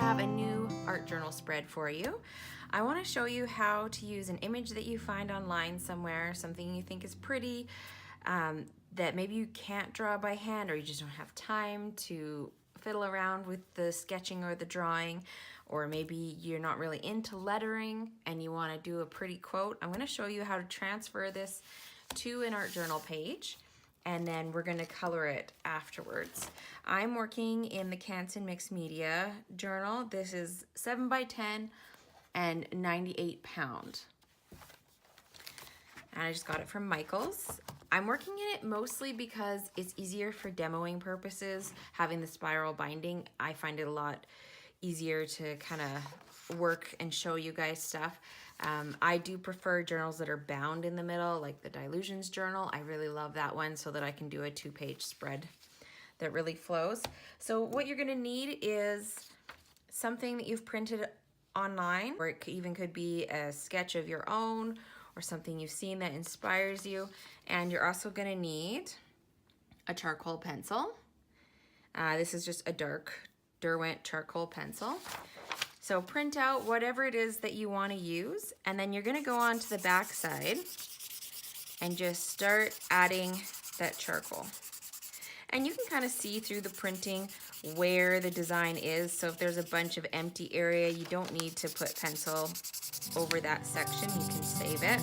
have a new art journal spread for you. I want to show you how to use an image that you find online somewhere, something you think is pretty, that maybe you can't draw by hand, or you just don't have time to fiddle around with the sketching or the drawing, or maybe you're not really into lettering and you want to do a pretty quote. I'm going to show you how to transfer this to an art journal page, and then we're going to color it afterwards. I'm working in the Canson mixed media journal. This is 7 by 10 and 98 pound. And I just got it from Michael's. I'm working in it mostly because it's easier for demoing purposes. Having the spiral binding, I find it a lot easier to kind of work and show you guys stuff. I do prefer journals that are bound in the middle, like the Dilutions journal. I really love that one so that I can do a 2-page spread that really flows. So what you're gonna need is something that you've printed online, or it even could be a sketch of your own or something you've seen that inspires you. And you're also gonna need a charcoal pencil. This is just a dark Derwent Charcoal pencil. So print out whatever it is that you want to use, and then you're going to go on to the back side and just start adding that charcoal. And you can kind of see through the printing where the design is. So if there's a bunch of empty area, you don't need to put pencil over that section. You can save it.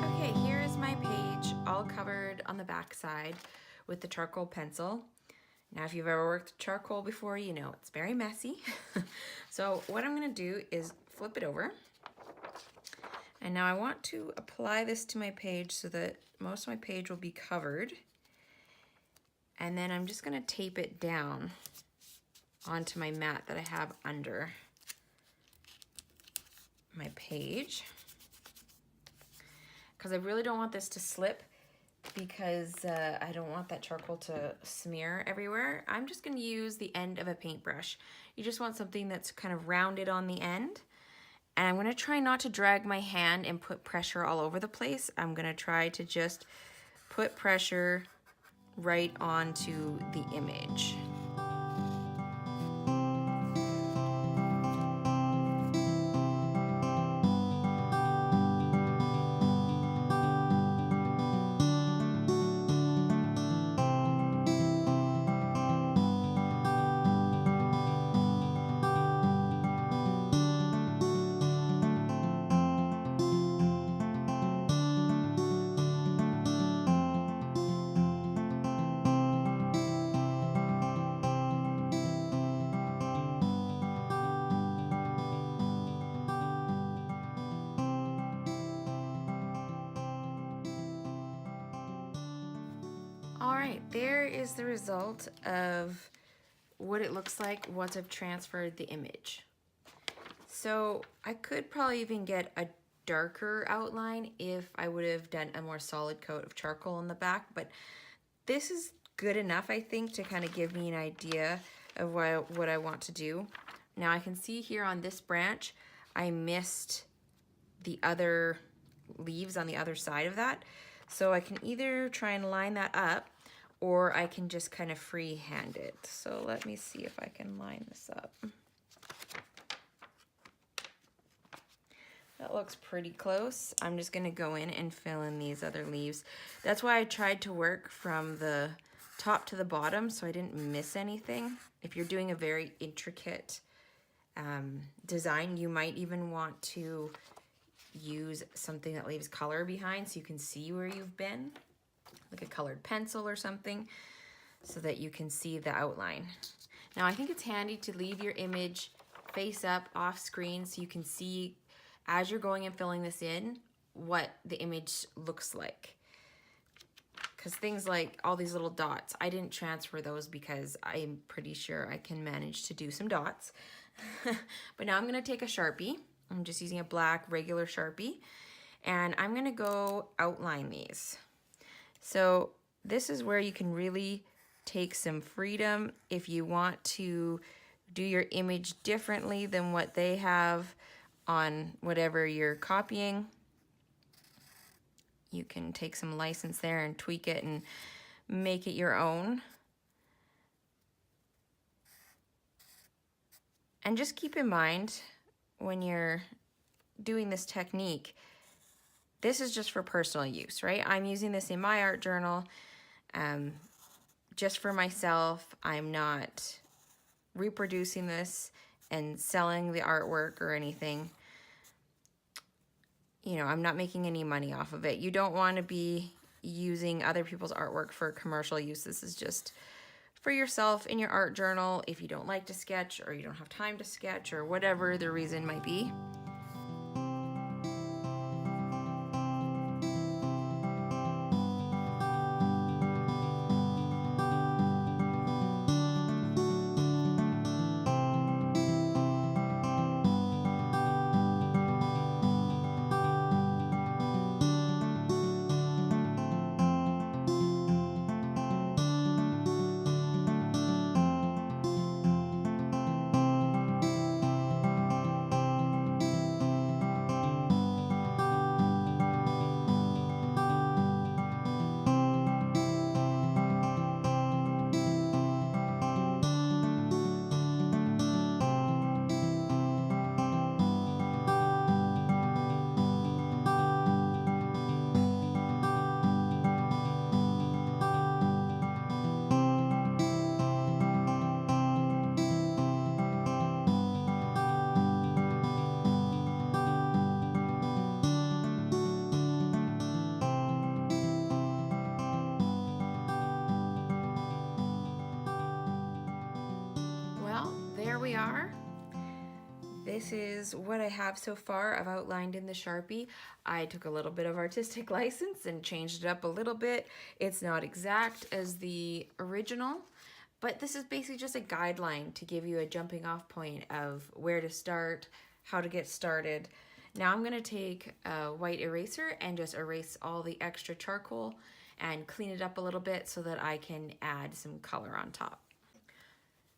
Okay, here is my page all covered on the back side with the charcoal pencil. Now, if you've ever worked with charcoal before, you know it's very messy. So what I'm gonna do is flip it over. And now I want to apply this to my page so that most of my page will be covered. And then I'm just gonna tape it down onto my mat that I have under my page, because I really don't want this to slip, because I don't want that charcoal to smear everywhere. I'm just gonna use the end of a paintbrush. You just want something that's kind of rounded on the end. And I'm gonna try not to drag my hand and put pressure all over the place. I'm gonna try to just put pressure right onto the image. All right, there is the result of what it looks like once I've transferred the image. So I could probably even get a darker outline if I would have done a more solid coat of charcoal on the back, but this is good enough, I think, to kind of give me an idea of what I want to do. Now I can see here on this branch, I missed the other leaves on the other side of that. So I can either try and line that up, or I can just kind of freehand it. So let me see if I can line this up. That looks pretty close. I'm just gonna go in and fill in these other leaves. That's why I tried to work from the top to the bottom so I didn't miss anything. If you're doing a very intricate design, you might even want to use something that leaves color behind so you can see where you've been, like a colored pencil or something, so that you can see the outline. Now I think it's handy to leave your image face up off screen so you can see as you're going and filling this in what the image looks like. Because things like all these little dots, I didn't transfer those because I'm pretty sure I can manage to do some dots. But now I'm gonna take a Sharpie. I'm just using a black regular Sharpie, and I'm gonna go outline these. So this is where you can really take some freedom if you want to do your image differently than what they have on whatever you're copying. You can take some license there and tweak it and make it your own. And just keep in mind when you're doing this technique, this is just for personal use, right? I'm using this in my art journal just for myself. I'm not reproducing this and selling the artwork or anything. You know, I'm not making any money off of it. You don't want to be using other people's artwork for commercial use. This is just for yourself in your art journal if you don't like to sketch or you don't have time to sketch or whatever the reason might be. There we are. This is what I have so far. I've outlined in the Sharpie. I took a little bit of artistic license and changed it up a little bit. It's not exact as the original, but this is basically just a guideline to give you a jumping off point of where to start, how to get started. Now I'm gonna take a white eraser and just erase all the extra charcoal and clean it up a little bit so that I can add some color on top.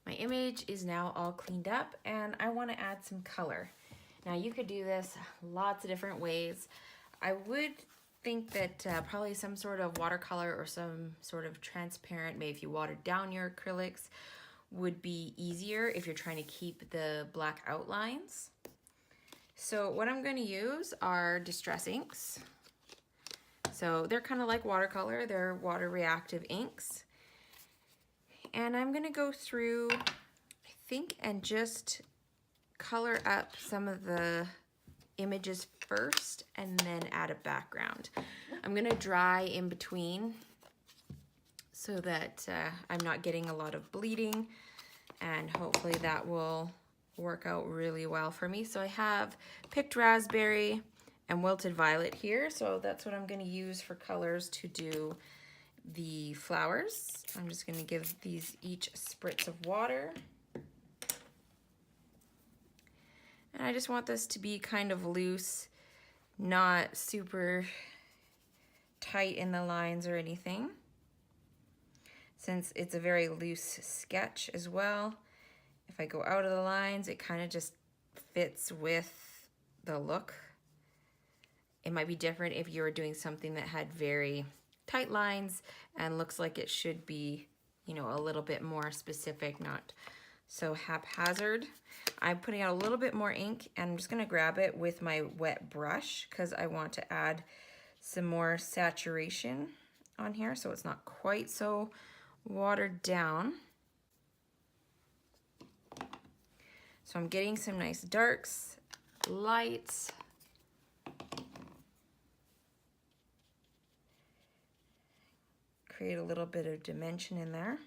My image is now all cleaned up and I want to add some color. Now you could do this lots of different ways. I would think that probably some sort of watercolor or some sort of transparent, maybe if you watered down your acrylics, would be easier if you're trying to keep the black outlines. So what I'm going to use are distress inks. So they're kind of like watercolor, they're water reactive inks. And I'm gonna go through, I think, and just color up some of the images first and then add a background. I'm gonna dry in between so that I'm not getting a lot of bleeding, and hopefully that will work out really well for me. So I have picked raspberry and wilted violet here, so that's what I'm gonna use for colors to do the flowers. I'm just going to give these each a spritz of water. And I just want this to be kind of loose, not super tight in the lines or anything. Since it's a very loose sketch as well, if I go out of the lines, it kind of just fits with the look. It might be different if you were doing something that had very tight lines and looks like it should be, you know, a little bit more specific, not so haphazard. I'm putting out a little bit more ink and I'm just gonna grab it with my wet brush because I want to add some more saturation on here so it's not quite so watered down. So I'm getting some nice darks, lights, create a little bit of dimension in there.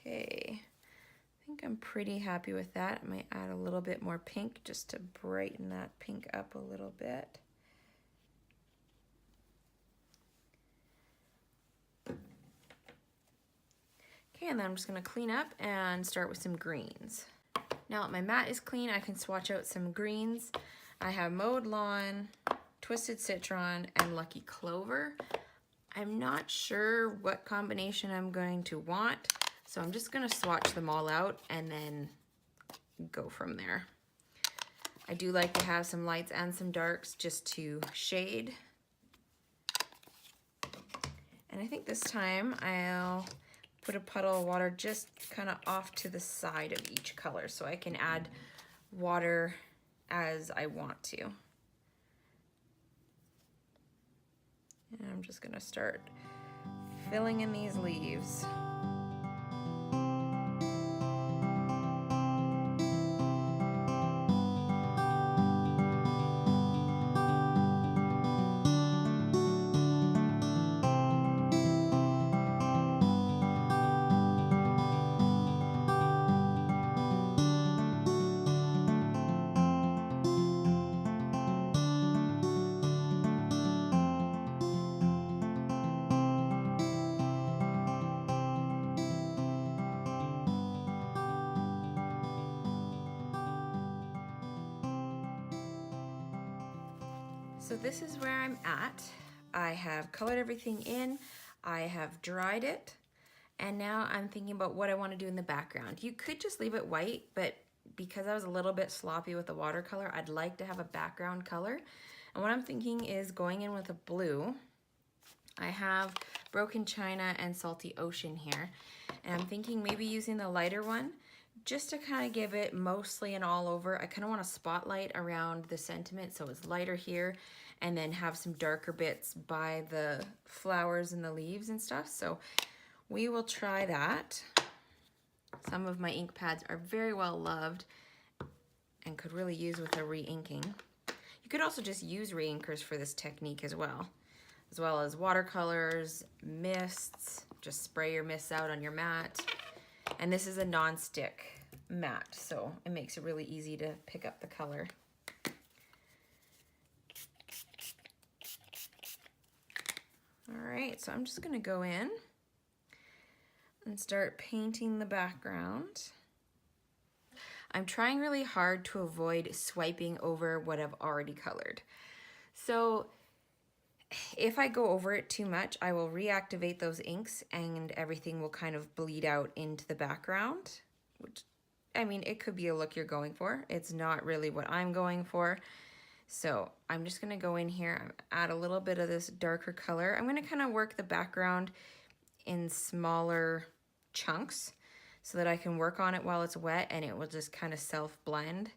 Okay, I think I'm pretty happy with that. I might add a little bit more pink just to brighten that pink up a little bit. Okay, and then I'm just gonna clean up and start with some greens. Now that my mat is clean, I can swatch out some greens. I have Mowed Lawn, Twisted Citron, and Lucky Clover. I'm not sure what combination I'm going to want, so I'm just gonna swatch them all out and then go from there. I do like to have some lights and some darks just to shade. And I think this time I'll put a puddle of water just kind of off to the side of each color so I can add water as I want to. And I'm just gonna start filling in these leaves. So this is where I'm at. I have colored everything in, I have dried it, and now I'm thinking about what I want to do in the background. You could just leave it white, but because I was a little bit sloppy with the watercolor, I'd like to have a background color. And what I'm thinking is going in with a blue. I have Broken China and Salty Ocean here, and I'm thinking maybe using the lighter one just to kind of give it mostly an all over. I kind of want a spotlight around the sentiment so it's lighter here, and then have some darker bits by the flowers and the leaves and stuff. So we will try that. Some of my ink pads are very well loved and could really use with a re-inking. You could also just use re-inkers for this technique as well as watercolors, mists. Just spray your mists out on your mat. And this is a non-stick mat, so it makes it really easy to pick up the color. All right, so I'm just gonna go in and start painting the background. I'm trying really hard to avoid swiping over what I've already colored. So if I go over it too much, I will reactivate those inks and everything will kind of bleed out into the background, which, I mean, it could be a look you're going for. It's not really what I'm going for. So I'm just gonna go in here, add a little bit of this darker color. I'm gonna kind of work the background in smaller chunks so that I can work on it while it's wet and it will just kind of self-blend.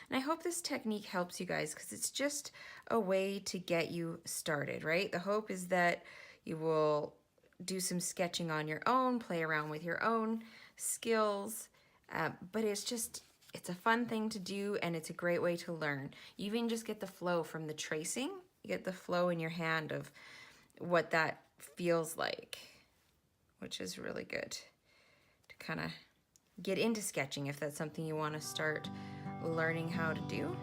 And I hope this technique helps you guys because it's just a way to get you started, right? The hope is that you will do some sketching on your own, play around with your own skills, but it's a fun thing to do and it's a great way to learn. You even just get the flow from the tracing. You get the flow in your hand of what that feels like, which is really good to kind of get into sketching if that's something you want to start learning how to do.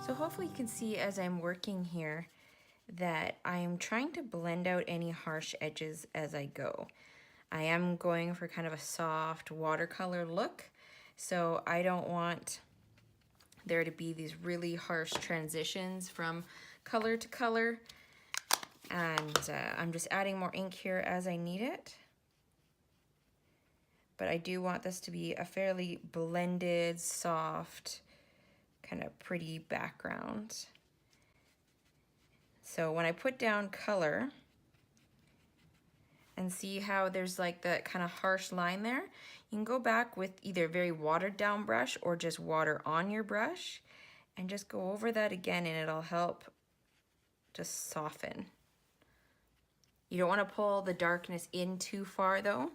So hopefully you can see as I'm working here that I'm trying to blend out any harsh edges as I go. I am going for kind of a soft watercolor look, so I don't want there to be these really harsh transitions from color to color. And I'm just adding more ink here as I need it. But I do want this to be a fairly blended, soft, kind of pretty background. So when I put down color and see how there's like that kind of harsh line there, you can go back with either a very watered down brush or just water on your brush and just go over that again and it'll help just soften. You don't want to pull the darkness in too far though.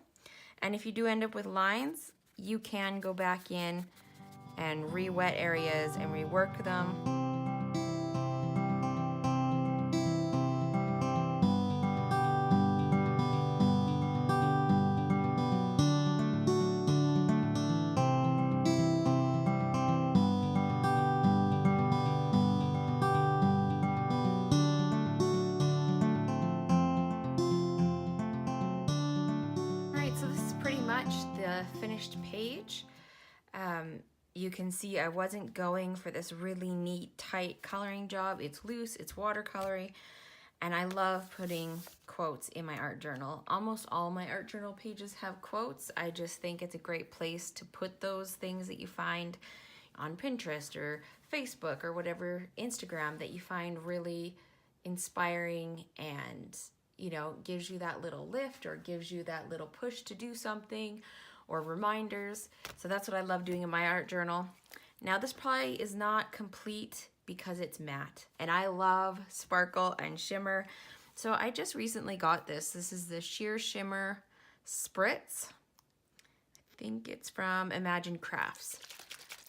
And if you do end up with lines, you can go back in and re-wet areas and rework them. So this is pretty much the finished page. You can see I wasn't going for this really neat, tight coloring job. It's loose, it's watercolory, and I love putting quotes in my art journal. Almost all my art journal pages have quotes. I just think it's a great place to put those things that you find on Pinterest or Facebook or whatever, Instagram, that you find really inspiring and, you know, gives you that little lift or gives you that little push to do something, or reminders. So that's what I love doing in my art journal. Now this probably is not complete because it's matte, and I love sparkle and shimmer. So I just recently got this. This is the Sheer Shimmer Spritz. I think it's from Imagine Crafts.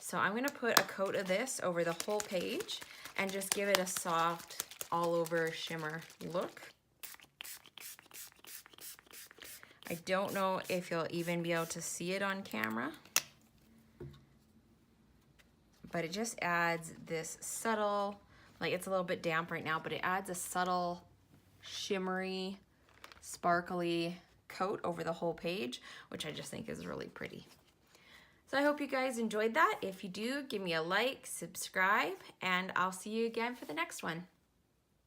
So I'm gonna put a coat of this over the whole page and just give it a soft all over shimmer look. I don't know if you'll even be able to see it on camera, but it just adds this subtle, like it's a little bit damp right now, but it adds a subtle, shimmery, sparkly coat over the whole page, which I just think is really pretty. So I hope you guys enjoyed that. If you do, give me a like, subscribe, and I'll see you again for the next one.